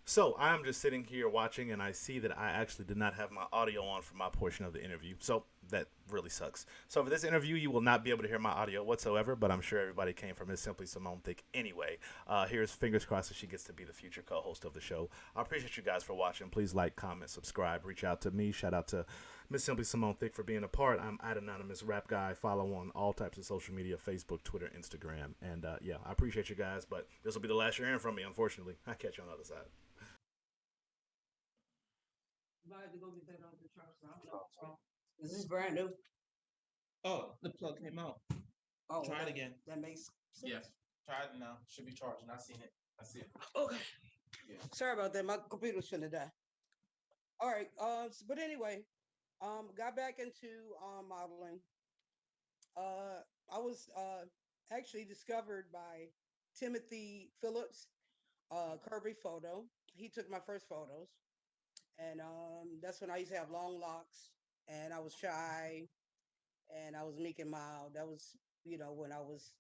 So I'm just sitting here watching, and I see that I actually did not have my audio on for my portion of the interview. So that really sucks. So for this interview, you will not be able to hear my audio whatsoever. But I'm sure everybody came from Miss Simply Simone Thick anyway. Here's fingers crossed that she gets to be the future co-host of the show. I appreciate you guys for watching. Please like, comment, subscribe, reach out to me. Shout out to Miss Simply Simone Thick for being a part. I'm at Anonymous Rap Guy. Follow on all types of social media: Facebook, Twitter, Instagram, and yeah, I appreciate you guys. But this will be the last you're hearing from me. Unfortunately, I will catch you on the other side. I had to go get that out the truck. So I don't know what's wrong. Is this brand new? Oh, the plug came out. Oh, Try it again. That makes sense. Yes. Try it now. Should be charging. I seen it. I see it. Okay. Yeah. Sorry about that. My computer's finna die. All right. But anyway, got back into modeling. I was actually discovered by Timothy Phillips, Kirby Photo. He took my first photos, and that's when I used to have long locks, and I was shy, and I was meek and mild. That was, when I was,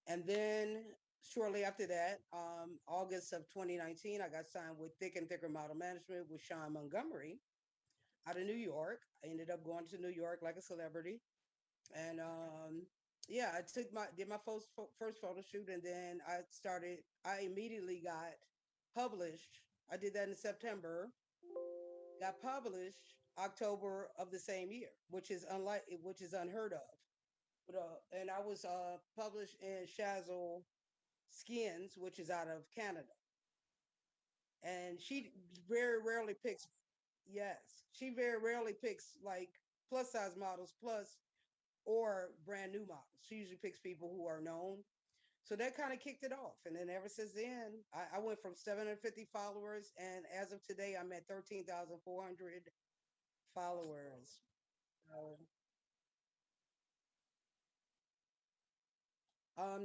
And then shortly after that, August of 2019, I got signed with Thick and Thicker Model Management with Sean Montgomery out of New York. I ended up going to New York like a celebrity, and yeah, I did my first photo shoot, and then I immediately got published. I did that in September. Got published October of the same year, which is unheard of. And I was published in Shazzle Skins, which is out of Canada. And she very rarely picks, yes, she very rarely picks like plus size models plus or brand new models. She usually picks people who are known. So that kind of kicked it off. And then ever since then, I went from 750 followers. And as of today, I'm at 13,400 followers.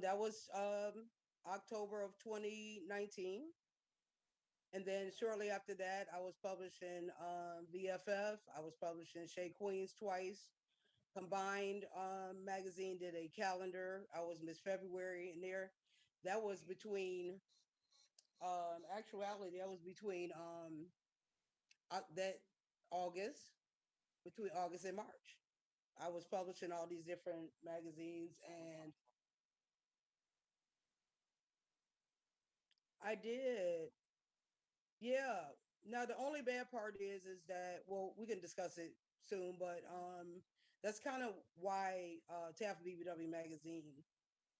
That was October of 2019. And then shortly after that, I was publishing VFF. I was publishing Shea Queens twice. Combined magazine did a calendar. I was Miss February in there. That was between actuality. That was between that August, between August and March. I was publishing all these different magazines, and I did. Yeah. Now the only bad part is that, well, we can discuss it soon, but that's kind of why Taft BBW magazine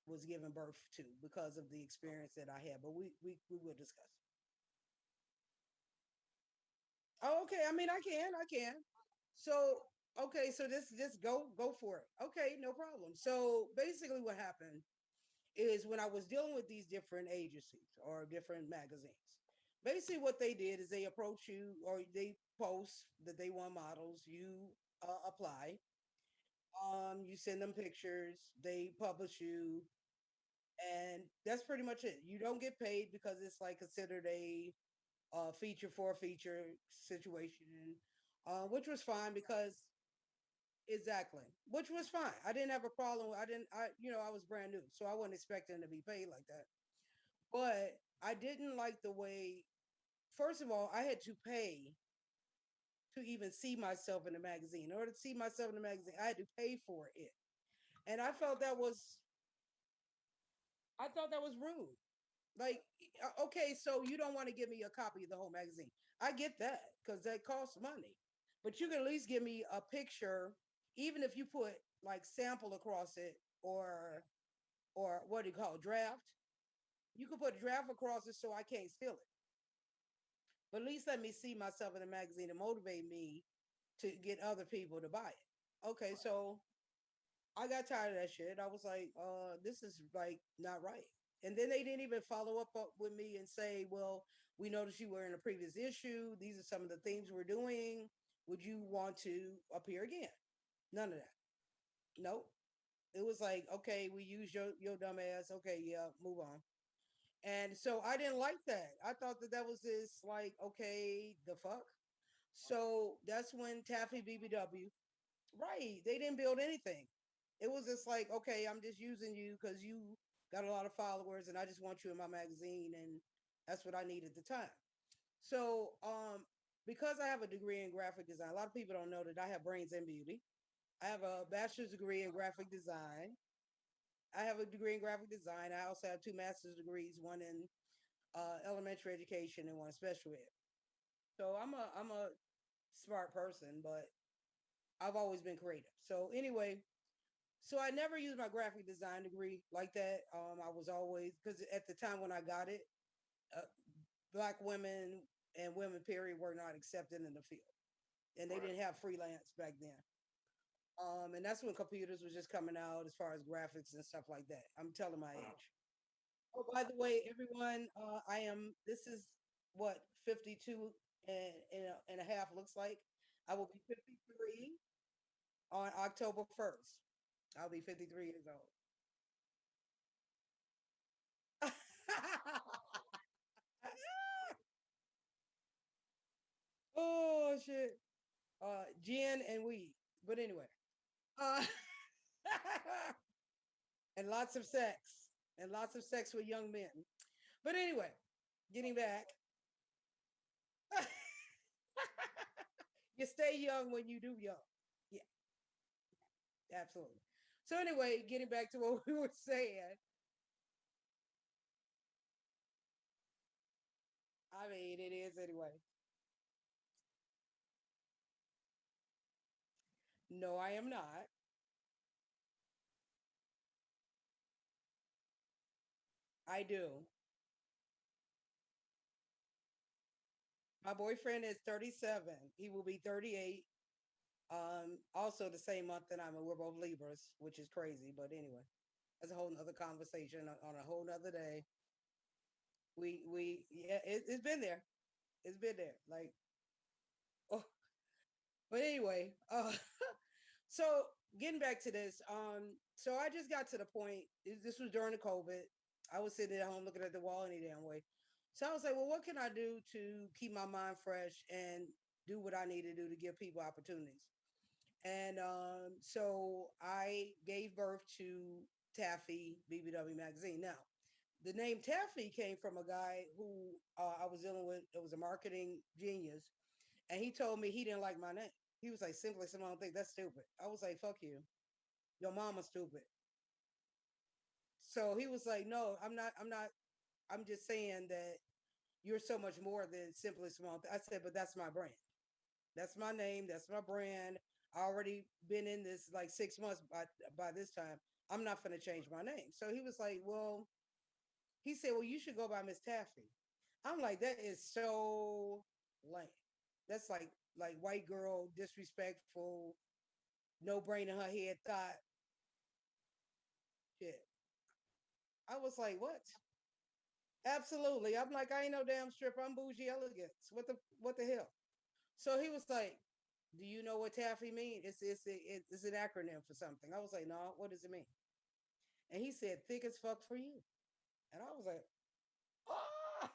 was given birth to, because of the experience that I had. But we will discuss. Oh, okay. I mean, I can. So okay, so this just go for it. Okay, no problem. So basically, what happened is when I was dealing with these different agencies or different magazines, basically what they did is they approach you or they post that they want models. You apply. You send them pictures. They publish you, and that's pretty much it. You don't get paid because it's like considered a feature for a feature situation, which was fine because exactly, which was fine. I didn't have a problem. I didn't. I was brand new, so I wasn't expecting to be paid like that. But I didn't like the way. First of all, I had to pay to even see myself in the magazine. In order to see myself in the magazine, I had to pay for it, and I thought that was rude. Like, okay, so you don't want to give me a copy of the whole magazine. I get that because that costs money. But you can at least give me a picture, even if you put like sample across it or what do you call it, draft. You can put draft across it so I can't steal it. But at least let me see myself in the magazine and motivate me to get other people to buy it. Okay, so I got tired of that shit. I was like, this is like not right. And then they didn't even follow up with me and say, well, we noticed you were in a previous issue. These are some of the things we're doing. Would you want to appear again? None of that. Nope. It was like, okay, we use your dumb ass. Okay, yeah, move on. And so I didn't like that. I thought that that was this like, okay, the fuck. So that's when Taffy BBW, right? They didn't build anything. It was just like, okay, I'm just using you because you got a lot of followers, and I just want you in my magazine, and That's what I need at the time. So, because I have a degree in graphic design, a lot of people don't know that I have brains and beauty. I have a bachelor's degree in graphic design. I have a degree in graphic design. I also have two master's degrees, one in elementary education and one in special ed. So I'm a smart person, but I've always been creative. So anyway, so I never used my graphic design degree like that. I was always because at the time when I got it, uh, black women and women period were not accepted in the field, and they Right. didn't have freelance back then. And that's when computers was just coming out as far as graphics and stuff like that. I'm telling my Wow. age. Oh, by the way, everyone, I am. This is what 52 and a half looks like. I will be 53 on October 1st. I'll be 53 years old. Oh shit. Gin and weed. But anyway. Uh and lots of sex. And lots of sex with young men. But anyway, getting back. You stay young when you do young. Yeah, absolutely. So anyway, getting back to what we were saying. I mean, it is anyway. No, I am not. I do. My boyfriend is 37. He will be 38. Also the same month that I'm. We're both Libras, which is crazy, but anyway, that's a whole nother conversation on a whole nother day. We yeah, it's been there. It's been there. Like, oh, but anyway, so getting back to this, so I just got to the point. This was during the COVID. I was sitting at home looking at the wall any damn way. So I was like, well, what can I do to keep my mind fresh and do what I need to do to give people opportunities? And so I gave birth to Taffy BBW magazine. Now, the name Taffy came from a guy who I was dealing with. It was a marketing genius, and he told me he didn't like my name. He was like, "Simply Simone, think that's stupid." I was like, "Fuck you, your mama's stupid." So he was like, "No, I'm not. I'm not. I'm just saying that you're so much more than Simply Simone." I said, "But that's my brand. That's my name. That's my brand. I already been in this like 6 months by this time. I'm not gonna change my name." So he was like, "Well," he said, "Well, you should go by Miss Taffy." I'm like, that is so lame. That's like white girl disrespectful, no brain in her head thought shit. I was like, what? Absolutely. I'm like, I ain't no damn stripper. I'm bougie elegance. What the hell? So he was like, "Do you know what taffy mean? It's an acronym for something." I was like, "No, what does it mean?" And he said, "Thick as fuck for you." And I was like, "Oh."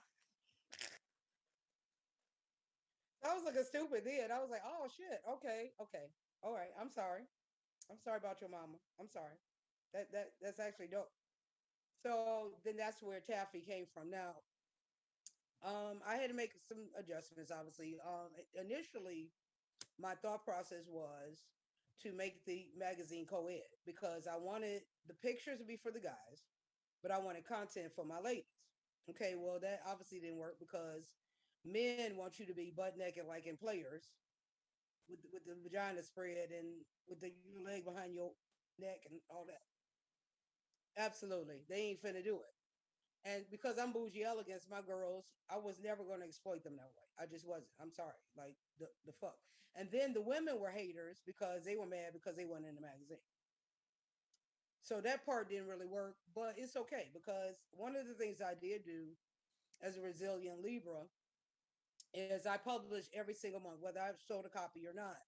I was looking stupid then. I was like, "Oh shit. Okay, okay, all right. I'm sorry. I'm sorry about your mama. I'm sorry. That's actually dope." So then that's where taffy came from. Now, I had to make some adjustments. Obviously, initially my thought process was to make the magazine co-ed because I wanted the pictures to be for the guys, but I wanted content for my ladies. Okay, well that obviously didn't work because men want you to be butt naked like in players with the vagina spread and with the your leg behind your neck and all that. Absolutely, they ain't finna do it. And because I'm bougie elegance, my girls, I was never going to exploit them that way. I just wasn't. I'm sorry. Like the fuck. And then the women were haters because they were mad because they weren't in the magazine. So that part didn't really work, but it's okay because one of the things I did do as a resilient Libra is I publish every single month, whether I've sold a copy or not.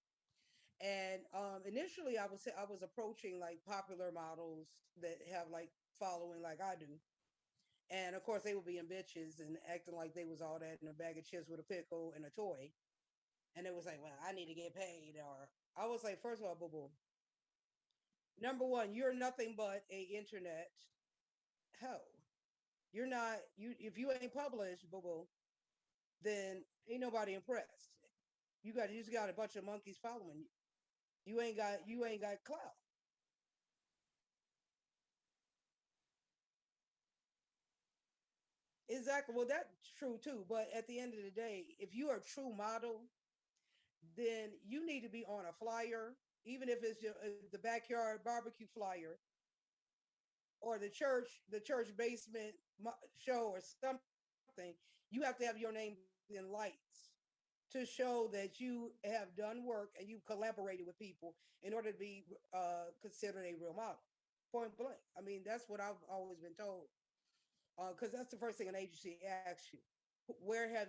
And initially, I was approaching like popular models that have like following like I do, and of course, they were being bitches and acting like they was all that in a bag of chips with a pickle and a toy. And it was like, well, I need to get paid. Or I was like, first of all, boo boo, number one, you're nothing but a internet hoe. You're not you if you ain't published, boo boo, then ain't nobody impressed. You just got a bunch of monkeys following you. You ain't got clout. Exactly. Well, that's true too. But at the end of the day, if you are a true model, then you need to be on a flyer, even if it's the backyard barbecue flyer or the church basement show or something. You have to have your name in lights to show that you have done work and you collaborated with people in order to be considered a real model. Point blank. I mean, that's what I've always been told. Because that's the first thing an agency asks you. Where have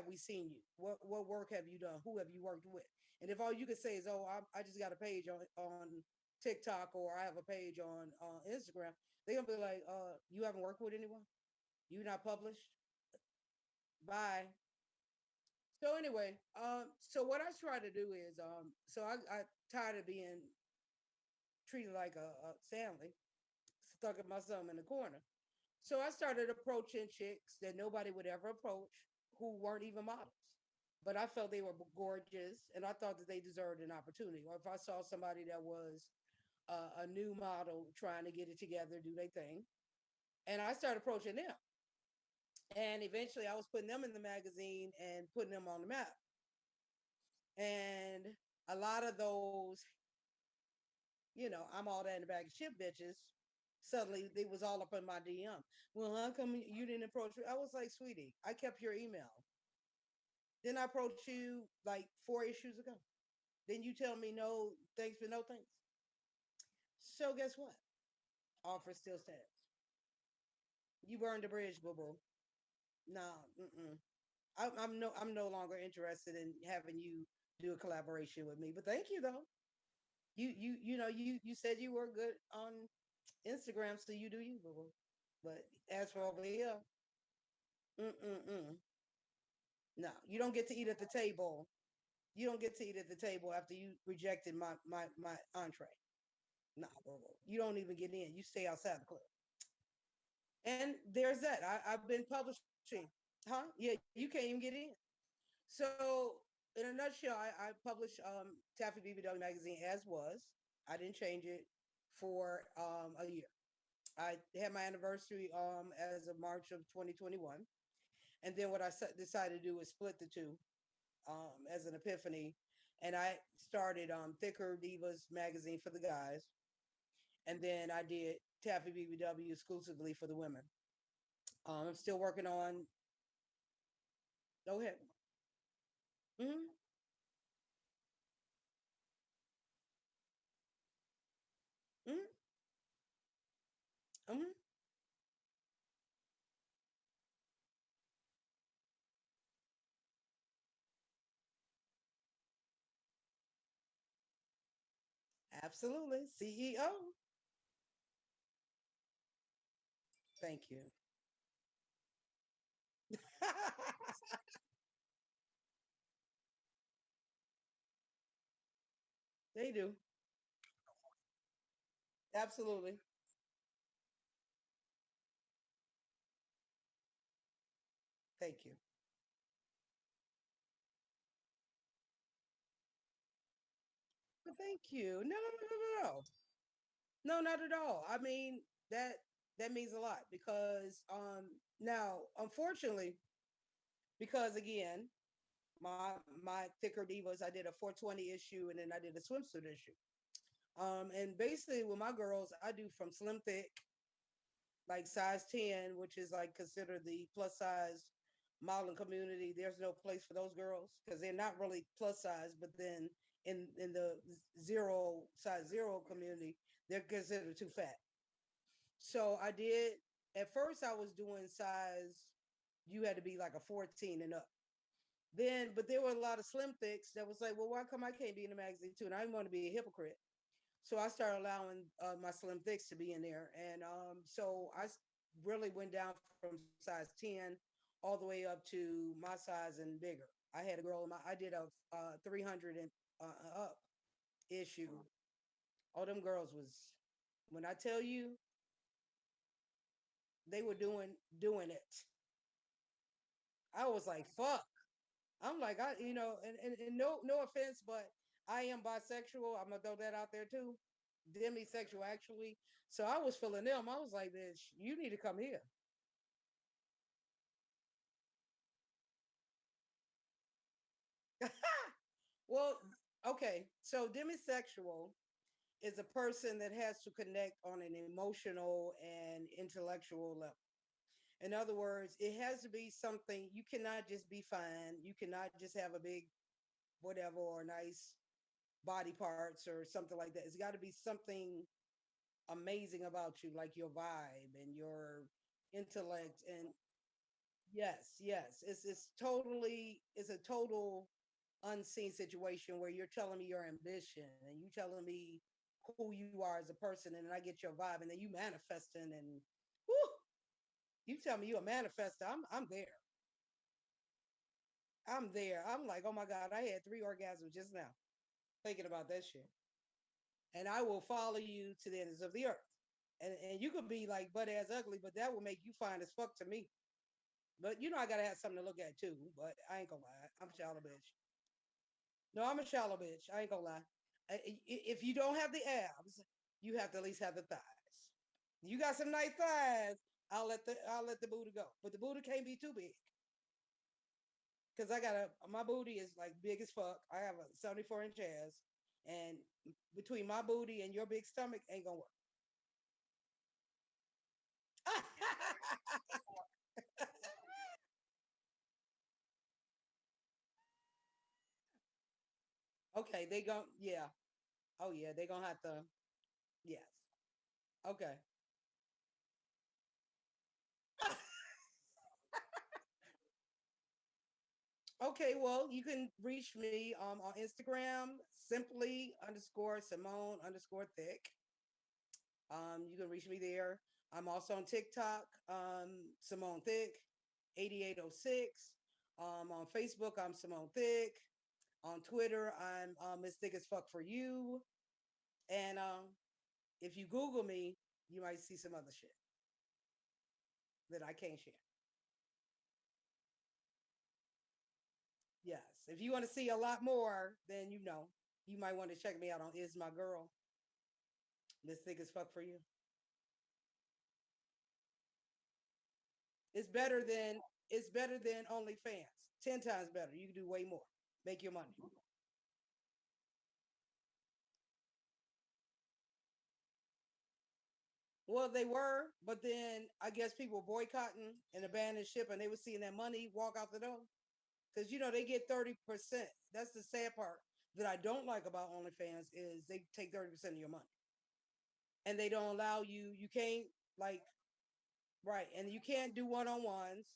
we seen you? What work have you done? Who have you worked with? And if all you can say is, "Oh, I just got a page on TikTok or I have a page on Instagram," they're gonna be like, "You haven't worked with anyone? You not published? Bye." So anyway, so what I try to do is, so I tired of being treated like a Stanley, stuck at my thumb in the corner. So I started approaching chicks that nobody would ever approach who weren't even models. But I felt they were gorgeous and I thought that they deserved an opportunity. Or if I saw somebody that was a new model trying to get it together, do their thing. And I started approaching them. And eventually I was putting them in the magazine and putting them on the map. And a lot of those, I'm all that in the bag of chip bitches. Suddenly they was all up in my DM. Well, how come you didn't approach me? I was like, sweetie, I kept your email. Then I approached you like 4 issues ago. Then you tell me no thanks, but no thanks. So guess what? Offer still stands. You burned the bridge, boo boo. No, mm-mm. I'm no longer interested in having you do a collaboration with me. But thank you though. You said you were good on Instagram, so you do you, boo boo. But as for over here, mm-mm-mm. No, you don't get to eat at the table. You don't get to eat at the table after you rejected my entree. Nah, bro, bro. You don't even get in. You stay outside the club. And there's that. I've been publishing, huh? Yeah, you can't even get in. So, in a nutshell, I published Taffy BBW magazine as was. I didn't change it for a year. I had my anniversary as of March of 2021, and then what I decided to do was split the two as an epiphany, and I started Thicker Divas magazine for the guys, and then I did Taffy BBW exclusively for the women. I'm still working on. Go ahead. Mm-hmm. Mm-hmm. Mm-hmm. Absolutely, CEO. Thank you. They do. Absolutely. Thank you. Well, thank you. No, no, no, no, no, no. No, not at all. I mean that means a lot because now unfortunately because again my thicker divas I did a 420 issue and then I did a swimsuit issue. And basically with my girls I do from slim thick like size 10, which is like considered the plus size modeling community. There's no place for those girls because they're not really plus size, but then in the zero size zero community, they're considered too fat. So I did at first I was doing size you had to be like a 14 and up. Then, but there were a lot of slim thicks that was like, well, why come I can't be in the magazine too? And I didn't want to be a hypocrite. So I started allowing my slim thicks to be in there. And so really went down from size 10 all the way up to my size and bigger. I had a girl, I did a 300 and up issue. All them girls was, when I tell you, They were doing it. I was like, fuck. I'm like, and no offense, but I am bisexual. I'm gonna throw that out there too. Demisexual actually. So I was feeling them. I was like, bitch, you need to come here. Well, okay. So demisexual is a person that has to connect on an emotional and intellectual level. In other words, it has to be something you cannot just be fine. You cannot just have a big whatever or nice body parts or something like that. It's got to be something amazing about you, like your vibe and your intellect. And yes, it's a total unseen situation where you're telling me your ambition and you telling me who you are as a person, and then I get your vibe, and then you manifesting, and whew, you tell me you're a manifester. I'm there. I'm there. I'm like, oh my God, I had 3 orgasms just now thinking about that shit. And I will follow you to the ends of the earth. And you could be like butt ass ugly, but that will make you fine as fuck to me. But I gotta have something to look at too. But I ain't gonna lie, I'm a shallow bitch. No, I'm a shallow bitch. I ain't gonna lie. If you don't have the abs, you have to at least have the thighs. You got some nice thighs. I'll let the booty go, but the booty can't be too big because my booty is like big as fuck. I have a 74-inch ass, and between my booty and your big stomach ain't gonna work. Okay, they go. Yeah. Oh yeah, they gonna have to. Yes. Okay. Okay, well, you can reach me on Instagram, simply underscore Simone underscore thick. You can reach me there. I'm also on TikTok, Simone Thick, 8806. On Facebook, I'm Simone Thick. On Twitter, I'm Miss Thick as fuck for you. And if you Google me, you might see some other shit that I can't share. Yes. If you want to see a lot more, then you might want to check me out on Is My Girl. Miss Thick as fuck for you. It's better than it's better than OnlyFans. 10 times better. You can do way more. Make your money. Well, they were, but then I guess people boycotting and abandoning ship, and they were seeing that money walk out the door because they get 30%. That's the sad part that I don't like about OnlyFans is they take 30% of your money, and they don't allow you. You can't like right, and you can't do one-on-ones.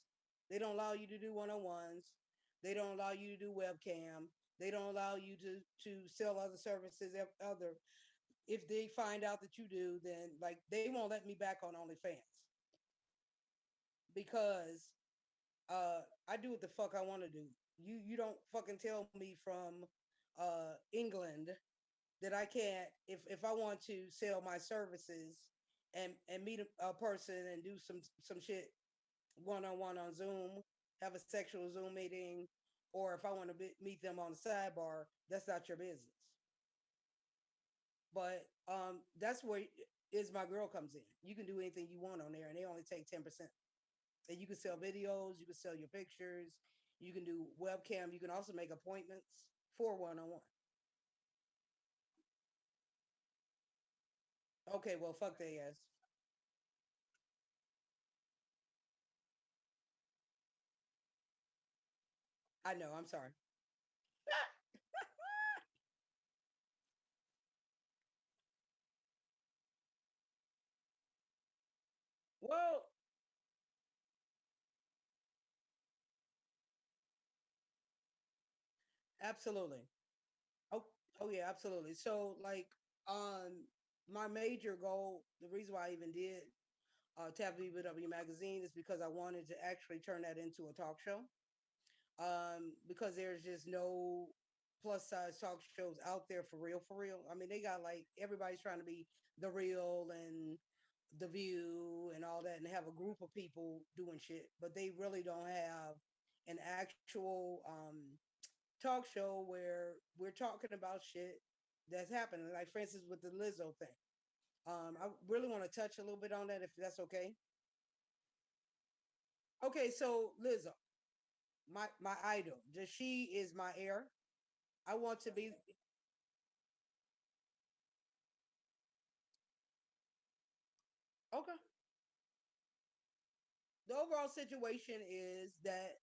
They don't allow you to do one-on-ones. They don't allow you to do webcam. They don't allow you to sell other services. Other if they find out that you do, then like they won't let me back on OnlyFans because I do what the fuck I want to do. You don't fucking tell me from England that I can't if I want to sell my services and meet a person and do some shit one-on-one on Zoom, have a sexual Zoom meeting, or if I want to meet them on the sidebar, that's not your business. But that's where Is My Girl comes in. You can do anything you want on there, and they only take 10%. And you can sell videos, you can sell your pictures, you can do webcam, you can also make appointments for one-on-one. Okay, well, fuck they ass. I know. I'm sorry. Well, absolutely. Oh, oh yeah, absolutely. So like, my major goal, the reason why I even did Tab BBW magazine is because I wanted to actually turn that into a talk show. Because there's just no plus size talk shows out there for real, for real. I mean, they got like everybody's trying to be the real and The View and all that, and have a group of people doing shit, but they really don't have an actual talk show where we're talking about shit that's happening. Like for instance, with the Lizzo thing. I really want to touch a little bit on that, if that's okay. Okay, so Lizzo, my idol, just she is my heir. I want to be okay. The overall situation is that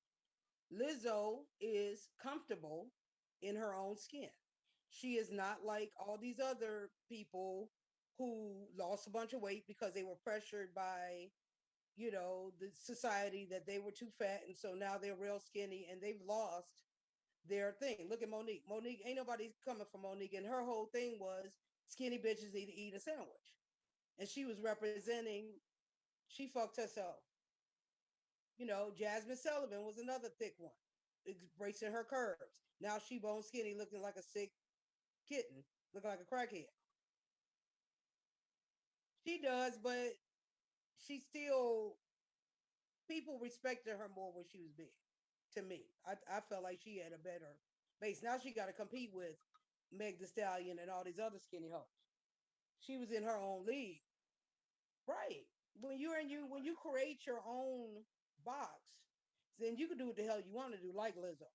Lizzo is comfortable in her own skin. She is not like all these other people who lost a bunch of weight because they were pressured by, the society that they were too fat. And so now they're real skinny and they've lost their thing. Look at Monique. Monique, ain't nobody coming for Monique. And her whole thing was skinny bitches need to eat a sandwich. And she was representing, she fucked herself. Jasmine Sullivan was another thick one, embracing her curves. Now she bone skinny, looking like a sick kitten, looking like a crackhead. She does, but she still people respected her more when she was big. To me, I felt like she had a better base. Now she got to compete with Meg The Stallion and all these other skinny hoes. She was in her own league, right? When you create your own box, then you can do what the hell you want to do, like Lizzo.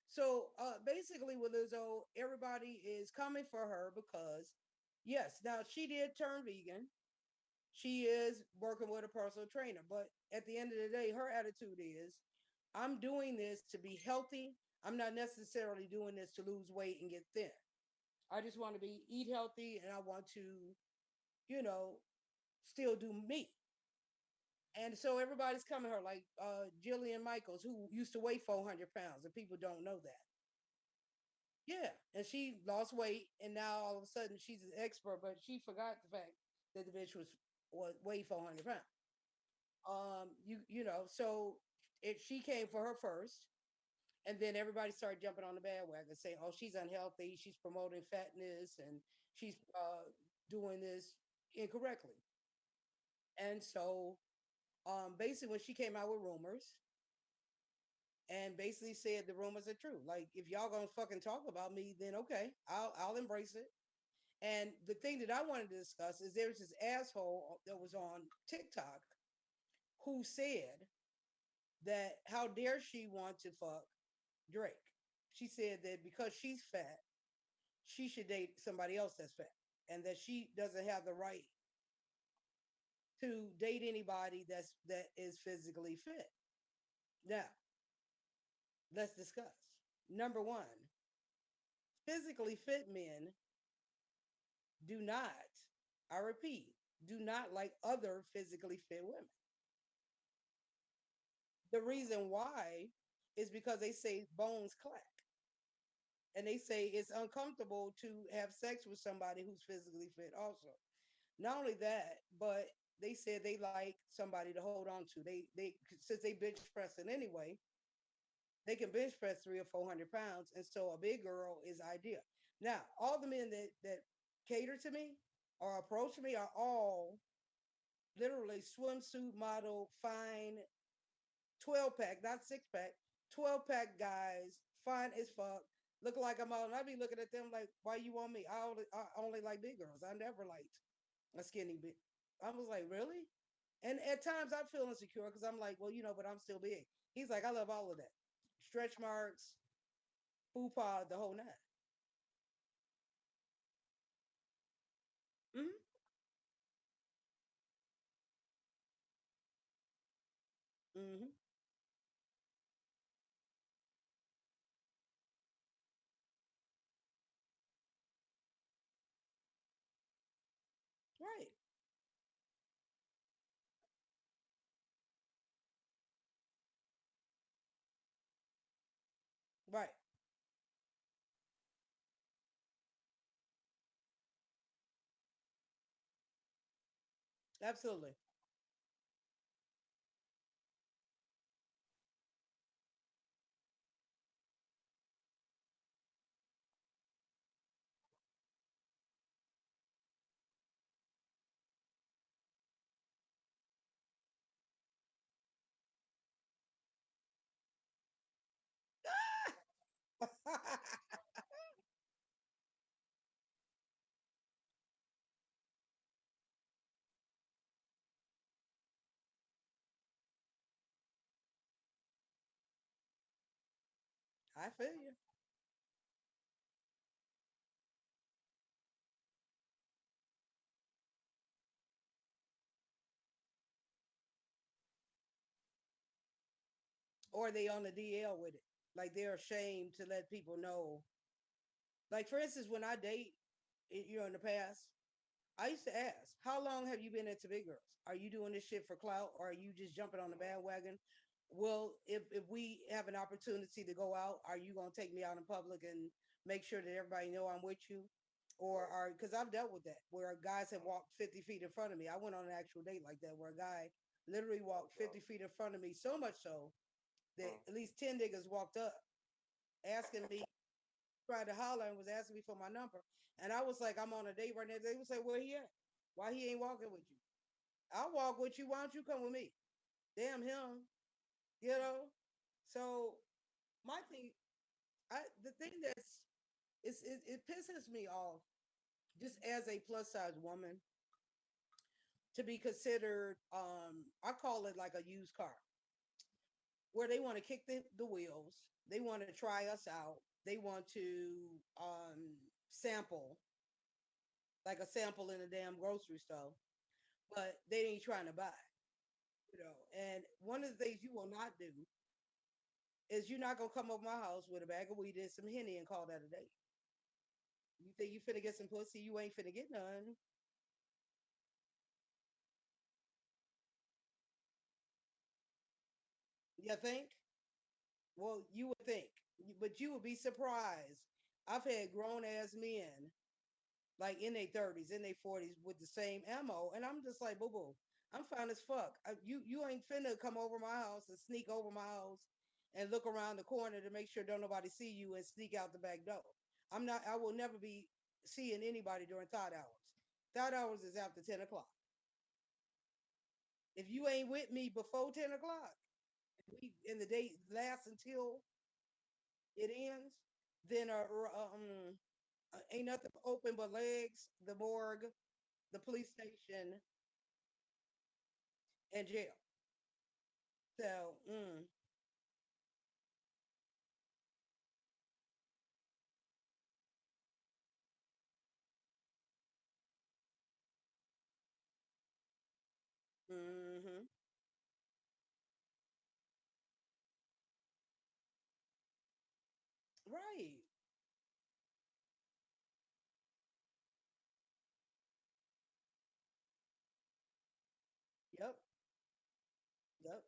So basically, with Lizzo, everybody is coming for her because, yes, now she did turn vegan. She is working with a personal trainer, but at the end of the day, her attitude is, I'm doing this to be healthy. I'm not necessarily doing this to lose weight and get thin. I just want to be eat healthy and I want to, you know, still do me. And so everybody's coming to her, like Jillian Michaels, who used to weigh 400 pounds, and people don't know that. Yeah, and she lost weight, and now all of a sudden she's an expert, but she forgot the fact that the bitch was weighed 400 pounds. So she came for her first, and then everybody started jumping on the bandwagon, saying, "Oh, she's unhealthy. She's promoting fatness, and she's doing this incorrectly." And so, basically, when she came out with rumors, and basically said the rumors are true. Like, if y'all gonna fucking talk about me, then okay, I'll embrace it. And the thing that I wanted to discuss is there's this asshole that was on TikTok who said that how dare she want to fuck Drake. She said that because she's fat, she should date somebody else that's fat, and that she doesn't have the right to date anybody that is physically fit. Now, let's discuss. Number one, physically fit men do not, I repeat, do not like other physically fit women. The reason why is because they say bones clack. And they say it's uncomfortable to have sex with somebody who's physically fit also. Not only that, but they said they like somebody to hold on to. They since they bench pressing anyway, they can bench press 3 or 400 pounds, and so a big girl is ideal. Now, all the men that cater to me or approach me are all literally swimsuit model, fine, 12 pack, not 6 pack, 12 pack guys, fine as fuck, look like I'm out. And I be looking at them like, why you want me? I only like big girls. I never liked a skinny bit. I was like, really? And at times I feel insecure because I'm like, well, but I'm still big. He's like, I love all of that. Stretch marks, fupa, the whole nine. Hmm. Hmm. Right. Right. Absolutely. I feel you. Or they on the DL with it. Like they're ashamed to let people know. Like for instance, when I date, in the past, I used to ask, "How long have you been into big girls? Are you doing this shit for clout, or are you just jumping on the bandwagon? Well, if we have an opportunity to go out, are you gonna take me out in public and make sure that everybody know I'm with you?" Or are because I've dealt with that where guys have walked 50 feet in front of me. I went on an actual date like that where a guy literally walked 50 feet in front of me, so much so that at least 10 niggas walked up asking me, tried to holler and was asking me for my number. And I was like, I'm on a date right now. They would say, where he at? Why he ain't walking with you? I'll walk with you. Why don't you come with me? Damn him, you know? So my thing, the thing it pisses me off just as a plus size woman to be considered, I call it like a used car, where they want to kick the wheels. They want to try us out. They want to sample, like a sample in a damn grocery store, but they ain't trying to buy, you know. And one of the things you will not do is you're not gonna come over my house with a bag of weed and some henny and call that a date. You think you finna get some pussy? You ain't finna get none. You think? Well, you would think, but you would be surprised. I've had grown ass men like in their 30s, in their 40s with the same ammo. And I'm just like, boo boo, I'm fine as fuck. You ain't finna come over my house and sneak over my house and look around the corner to make sure don't nobody see you and sneak out the back door. I will never be seeing anybody during thought hours. Thought hours is after 10 o'clock. If you ain't with me before 10 o'clock and the day lasts until it ends, then ain't nothing open but legs, the morgue, the police station, and jail. So, mm-hmm. Right. Yep. Yep.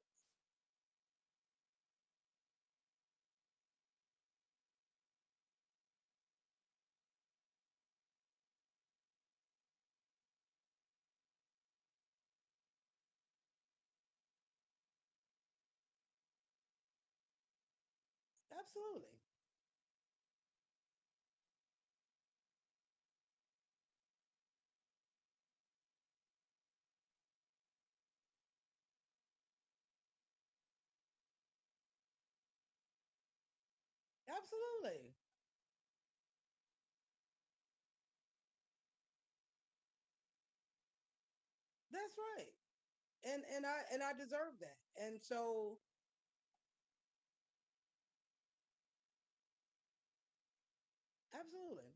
Absolutely. Absolutely. That's right. And I deserve that. And so, absolutely.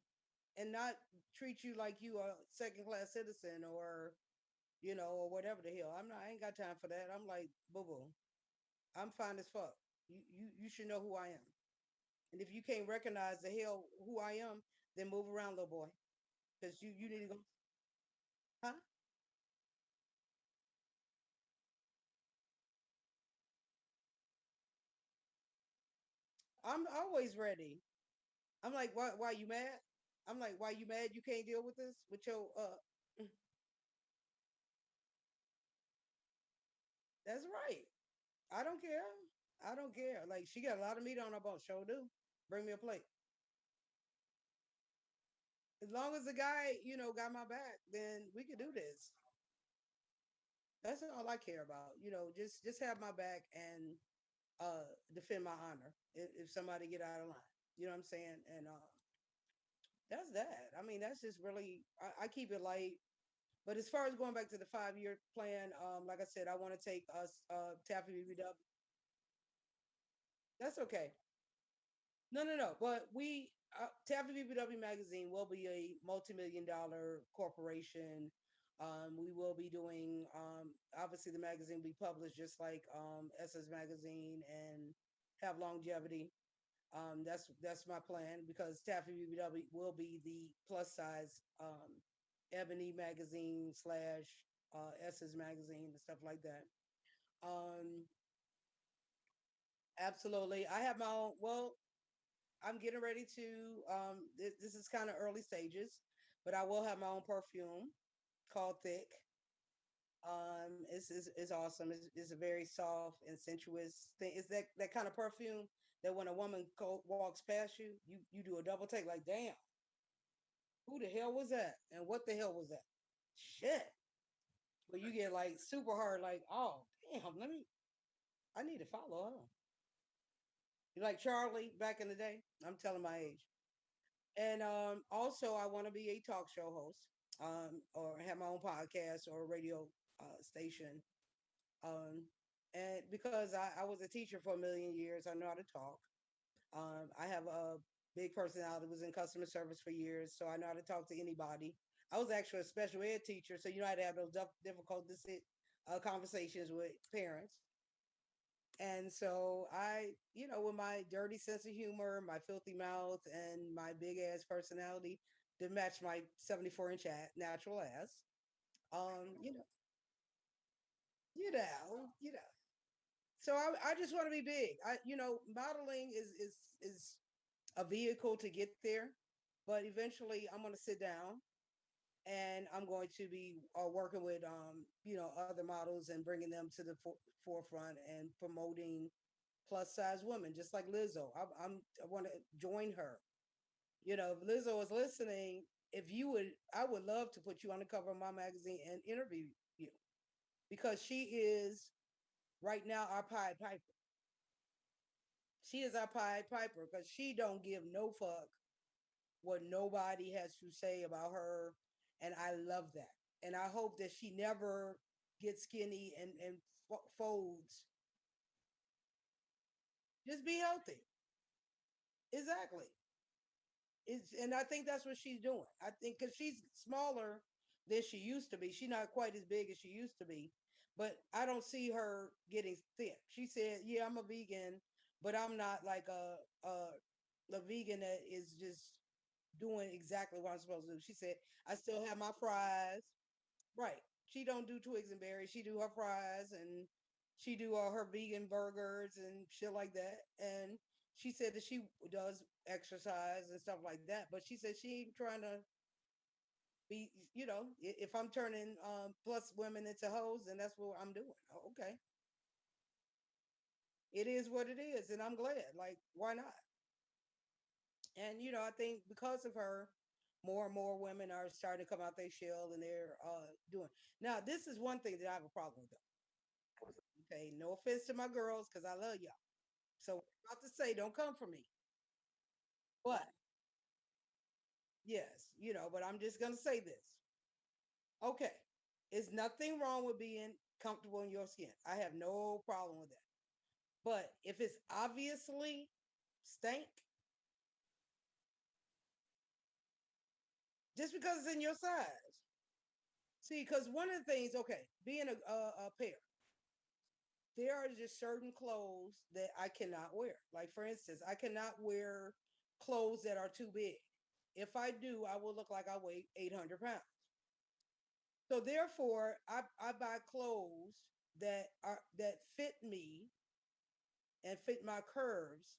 And not treat you like you are a second class citizen or, or whatever the hell. I ain't got time for that. I'm like, boo boo. I'm fine as fuck. You should know who I am. And if you can't recognize the hell who I am, then move around, little boy. Because you need to go, huh? I'm always ready. I'm like, why you mad? I'm like, why you mad? You can't deal with this with your that's right. I don't care. I don't care. Like she got a lot of meat on her bone. Sure do. Bring me a plate. As long as the guy, got my back, then we could do this. That's all I care about. Just have my back and defend my honor if somebody get out of line. You know what I'm saying? And that's that. I mean, that's just really I keep it light. But as far as going back to the 5-year plan, like I said, I want to take us Taffy BBW. That's okay. No. But Taffy BBW magazine will be a multi-million-dollar corporation. We will be doing obviously the magazine will be published just like SS magazine and have longevity. That's my plan because Taffy BBW will be the plus size Ebony magazine slash SS magazine and stuff like that. Um, Absolutely. I have my own. Well, I'm getting ready to. This is kind of early stages, but I will have my own perfume called Thick. It's awesome. It's a very soft and sensuous thing. It's that kind of perfume that when a woman walks past you, you do a double take like, damn, who the hell was that? And what the hell was that? Shit. But you get like super hard, like, oh damn, I need to follow her. You like Charlie back in the day? I'm telling my age. And also, I want to be a talk show host, or have my own podcast or a radio station. Um, and because I was a teacher for a million years, I know how to talk. I have a big personality. Was in customer service for years, so I know how to talk to anybody. I was actually a special ed teacher, so you know I had to have those difficult conversations with parents. And so with my dirty sense of humor, my filthy mouth, and my big ass personality to match my 74-inch natural ass, um, you know, you know. So I just want to be big. Modeling is a vehicle to get there, but eventually I'm going to sit down and I'm going to be working with other models and bringing them to the forefront and promoting plus size women, just like Lizzo. I want to join her. If Lizzo is listening, if you would, I would love to put you on the cover of my magazine and interview you because she is right now our Pied Piper. She is our Pied Piper because she don't give no fuck what nobody has to say about her, and I love that. And I hope that she never gets skinny and folds. Just be healthy. Exactly. And I think that's what she's doing. I think because she's smaller than she used to be. She's not quite as big as she used to be, but I don't see her getting thin. She said, "Yeah, I'm a vegan, but I'm not like a vegan that is just doing exactly what I'm supposed to do." She said, "I still have my fries." Right. She don't do twigs and berries. She do her fries and she do all her vegan burgers and shit like that. And she said that she does exercise and stuff like that. But she said she ain't trying to be, if I'm turning plus women into hoes, then that's what I'm doing. Oh, okay. It is what it is. And I'm glad. Like, why not? And, I think because of her, more and more women are starting to come out their shell and they're doing. Now, this is one thing that I have a problem with. Okay, no offense to my girls, because I love y'all. So about to say, don't come for me. But yes, but I'm just gonna say this. Okay. It's nothing wrong with being comfortable in your skin. I have no problem with that. But if it's obviously stank, just because it's in your size. See, because one of the things, okay, being a pair, there are just certain clothes that I cannot wear. Like for instance, I cannot wear clothes that are too big. If I do, I will look like I weigh 800 pounds. So therefore, I buy clothes that fit me and fit my curves,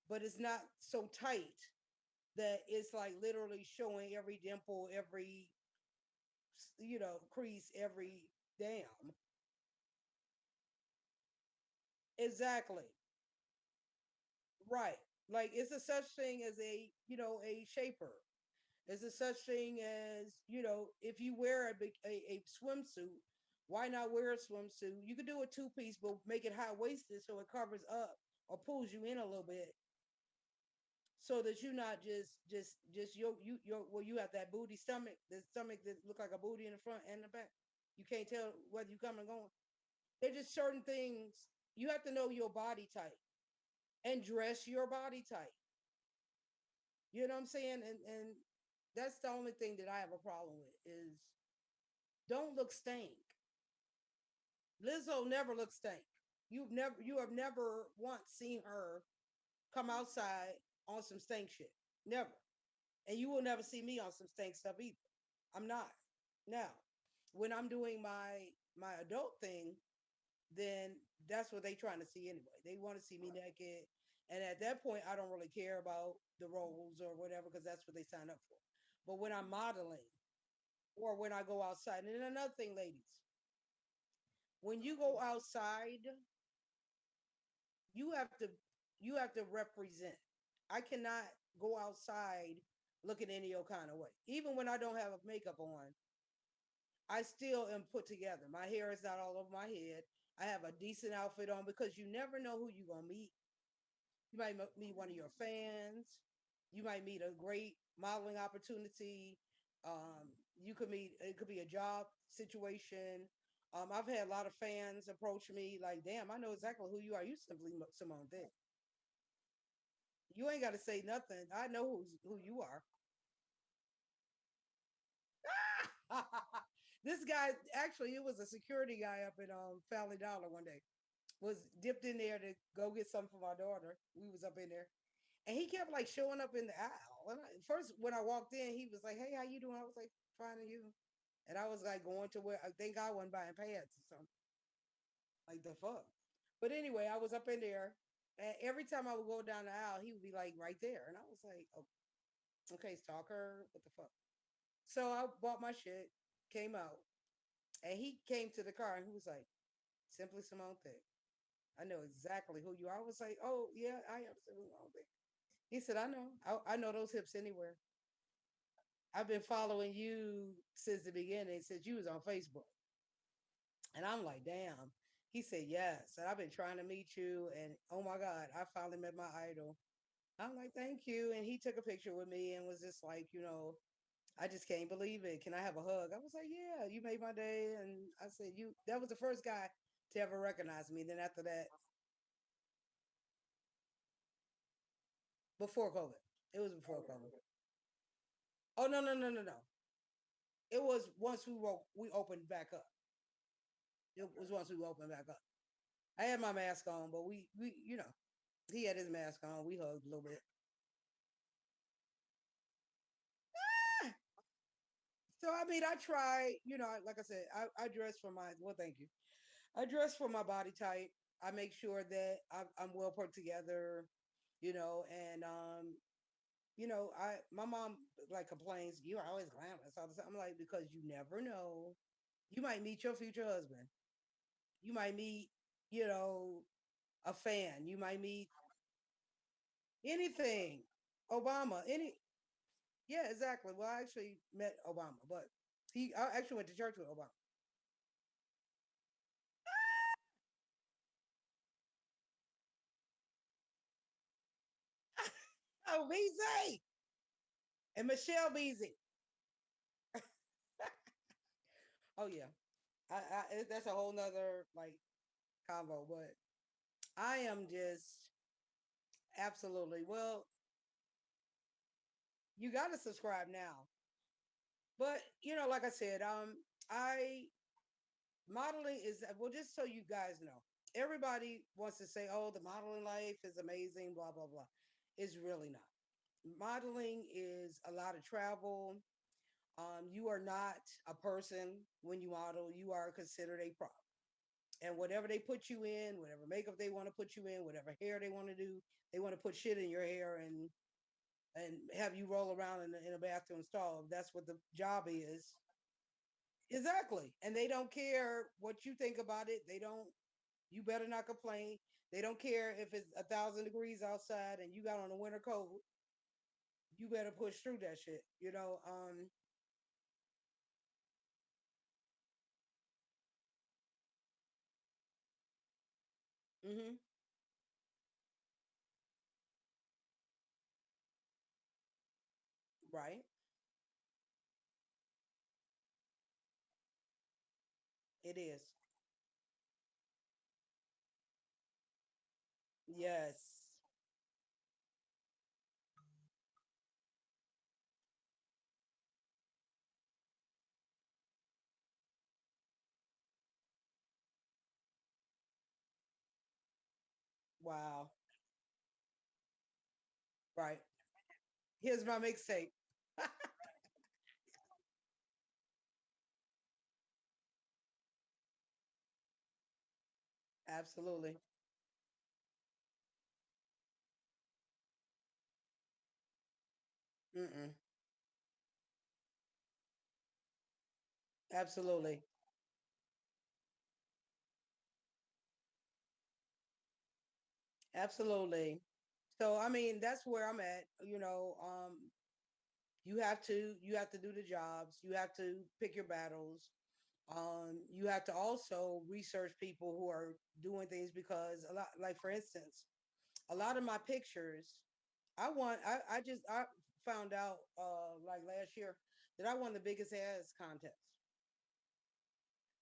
but it's not so tight that it's like literally showing every dimple, every crease, every damn. Exactly. Right. Like it's a such thing as a shaper. There's a such thing as, if you wear a swimsuit, why not wear a swimsuit? You could do a two-piece, but make it high waisted so it covers up or pulls you in a little bit, so that you're not just you have that booty stomach, the stomach that look like a booty in the front and the back. You can't tell whether you come and going. There's just certain things you have to know your body type and dress your body type. You know what I'm saying? And that's the only thing that I have a problem with is don't look stank. Lizzo never looks stank. You have never once seen her come outside on some stank shit. Never. And you will never see me on some stank stuff either. I'm not. Now, when I'm doing my adult thing, then that's what they trying to see anyway. They want to see me naked. And at that point, I don't really care about the roles or whatever because that's what they sign up for. But when I'm modeling or when I go outside, and then another thing, ladies, when you go outside, you have to you have to represent. I cannot go outside looking any old kind of way. Even when I don't have makeup on, I still am put together. My hair is not all over my head. I have a decent outfit on because you never know who you're gonna meet. You might meet one of your fans. You might meet a great modeling opportunity. You could meet it could be a job situation. I've had a lot of fans approach me like, "Damn, I know exactly who you are. You simply Simone Thick. You ain't got to say nothing. I know who you are." This guy actually, it was a security guy up in Family Dollar one day. Was dipped in there to go get something for my daughter. We was up in there, and he kept like showing up in the aisle. First, when I walked in, he was like, "Hey, how you doing?" I was like, "Fine, and you?" And I was like going to where I think I wasn't buying pants or something. Like the fuck. But anyway, I was up in there, and every time I would go down the aisle, he would be like right there, and I was like, "Oh, okay, stalker, what the fuck?" So I bought my shit, came out, and he came to the car and he was like, "Simply Simone Thick. I know exactly who you are." I was like, "Oh yeah, I am Simply Simone Thick." He said, "I know. I know those hips anywhere. I've been following you since the beginning, since you was on Facebook." And I'm like, "Damn." He said, "Yes." And I've been trying to meet you. And oh my God, I finally met my idol. I'm like, "Thank you." And he took a picture with me and was just like, "I just can't believe it. Can I have a hug?" I was like, "Yeah, you made my day." And I said, that was the first guy to ever recognize me. Then after that, before COVID, it was before COVID. Oh, no, no, no, no, no. It was once we opened back up. It was once we opened back up. I had my mask on, but he had his mask on. We hugged a little bit. So I mean, I try. Like I said, I dress for my. Well, thank you. I dress for my body type. I make sure that I'm well put together. And I my mom like complains, "You're always glamorous all the time." I'm like, because you never know. You might meet your future husband. You might meet, you know, a fan. You might meet anything. Obama, yeah, exactly. Well, I actually met Obama, but I actually went to church with Obama. Oh, BZ and Michelle Beasley. Oh yeah, that's a whole nother like combo. But I am just absolutely well. You got to subscribe now. But like I said, I modeling is well. Just so you guys know, everybody wants to say, "Oh, the modeling life is amazing," blah blah blah. It's really not. Modeling is a lot of travel. You are not a person when you model. You are considered a prop. And whatever they put you in, whatever makeup they want to put you in, whatever hair they want to do, they want to put shit in your hair and have you roll around in a bathroom stall. That's what the job is. Exactly. And they don't care what you think about it. They don't, you better not complain. They don't care if it's 1,000 degrees outside and you got on a winter coat. You better push through that shit. Hmm. Right. It is. Yes. Wow. Right. Here's my mixtape. Absolutely. Mm-mm. Absolutely. Absolutely. So I mean, that's where I'm at. You have to do the jobs. You have to pick your battles. You have to also research people who are doing things because a lot, like for instance, a lot of my pictures, I found out like last year that I won the biggest ass contest.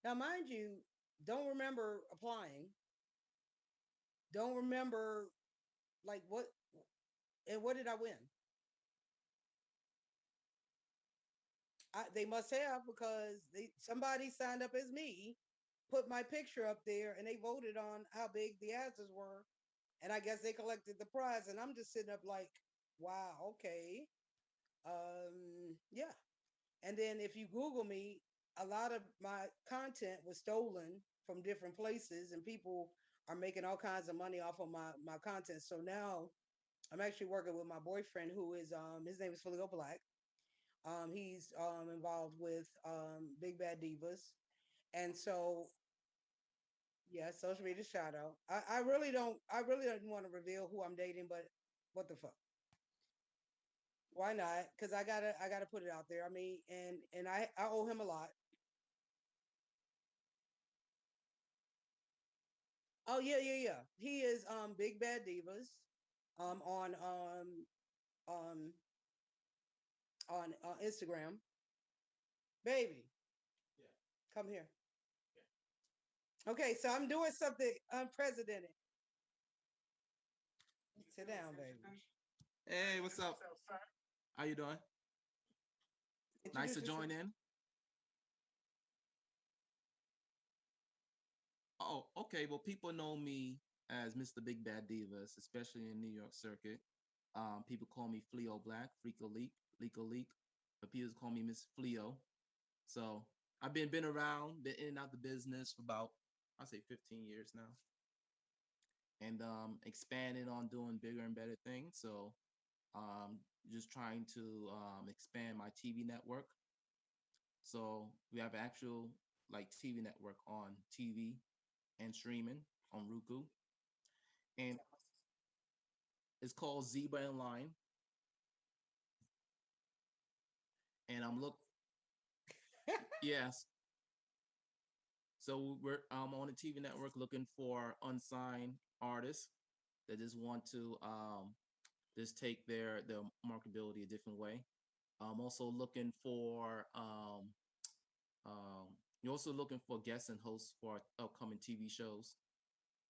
Now, mind you, don't remember applying. Don't remember like what and what did I win? They must have because somebody signed up as me, put my picture up there, and they voted on how big the asses were, and I guess they collected the prize. And I'm just sitting up like, wow, okay, yeah. And then if you Google me, a lot of my content was stolen from different places, and people are making all kinds of money off of my content. So now I'm actually working with my boyfriend, who is his name is Filio Black. He's involved with Big Bad Divas, and so yeah, social media shout out. I really don't want to reveal who I'm dating, but what the fuck? Why not? Because I gotta put it out there. I mean, and I owe him a lot. Oh yeah, yeah, yeah. He is Big Bad Divas um on Instagram. Baby, Yeah. come here. Okay, so I'm doing something unprecedented. Sit down, baby. Hey, what's up? How you doing? Nice Introduce to yourself. join in. Oh, okay. Well, people know me as Mr. Big Bad Divas, especially in New York circuit. People call me Fleo Black, Freako Leak, Leako Leak, but people call me Miss Fleo. So I've been around, been in and out the business for about I say 15 years now, and expanding on doing bigger and better things. So just trying to expand my TV network. So we have actual like TV network on TV and streaming on Roku, and it's called Zebra and Line. And I'm look yes. So we're on the TV network looking for unsigned artists that just want to just take their marketability a different way. I'm also looking for you're also looking for guests and hosts for upcoming TV shows.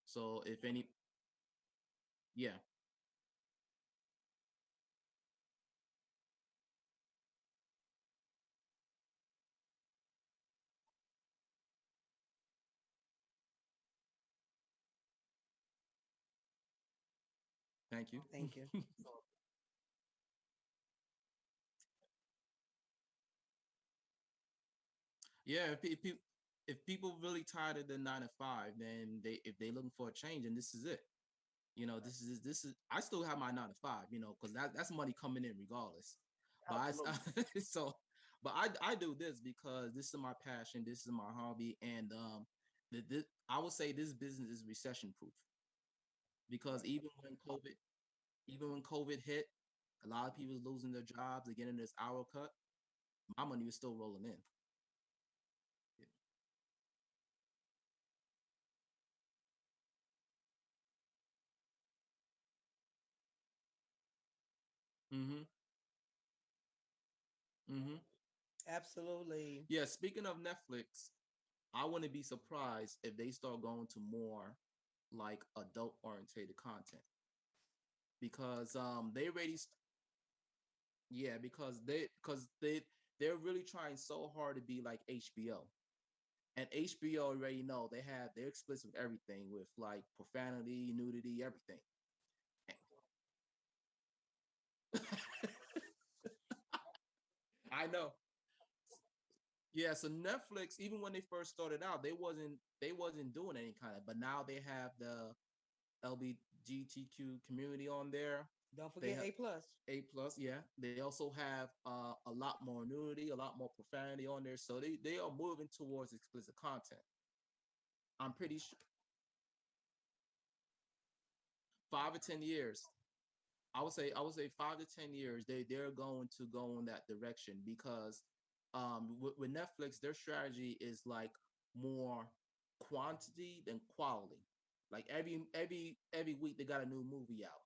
So if any, yeah, thank you. Thank you. Yeah, if people really tired of the 9 to 5, then if they looking for a change, and this is it. This is I still have my 9 to 5, because that's money coming in regardless. But Absolutely. so but I do this because this is my passion, this is my hobby, and I would say this business is recession proof because even when COVID hit, a lot of people was losing their jobs, they're getting this hour cut. My money was still rolling in. Mm-hmm. Mm-hmm. Absolutely. Yeah, speaking of Netflix, I wouldn't be surprised if they start going to more like adult orientated content because they already yeah, because they're really trying so hard to be like HBO. And HBO already know they have they're explicit with everything with like profanity, nudity, everything. I know. Yeah, so Netflix, even when they first started out, they wasn't doing any kind of, but now they have the LGBTQ community on there. Don't They forget have A+. A+, yeah. They also have a lot more nudity, a lot more profanity on there. So they are moving towards explicit content. I'm pretty sure 5 or 10 years. I would say 5 to 10 years they're going to go in that direction because with Netflix their strategy is like more quantity than quality. Like every week they got a new movie out.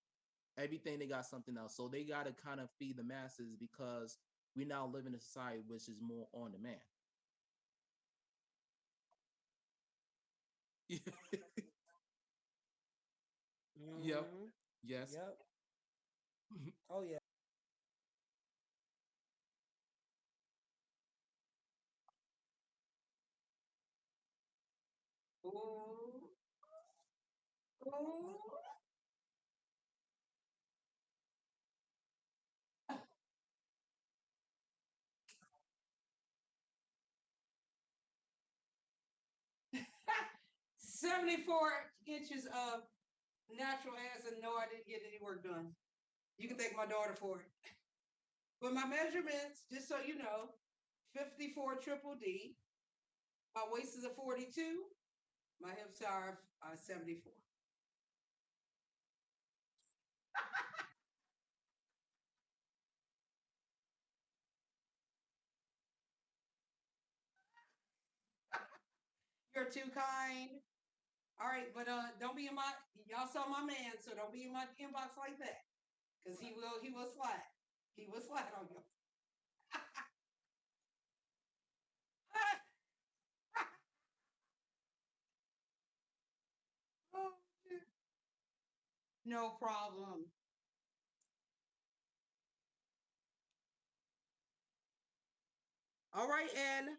Everything they got something else. So they got to kind of feed the masses because we now live in a society which is more on demand. Yep. Hmm. Yes. Yep. Oh yeah. Ooh. Ooh. 74 inches of natural ass, and no, I didn't get any work done. You can thank my daughter for it. But my measurements, just so you know, 54 triple D. My waist is a 42. My hips are 74. You're too kind. All right, but don't be in my y'all saw my man, so don't be in my inbox like that. Cause he will slide. He will slide on you. Oh, no problem. All right, and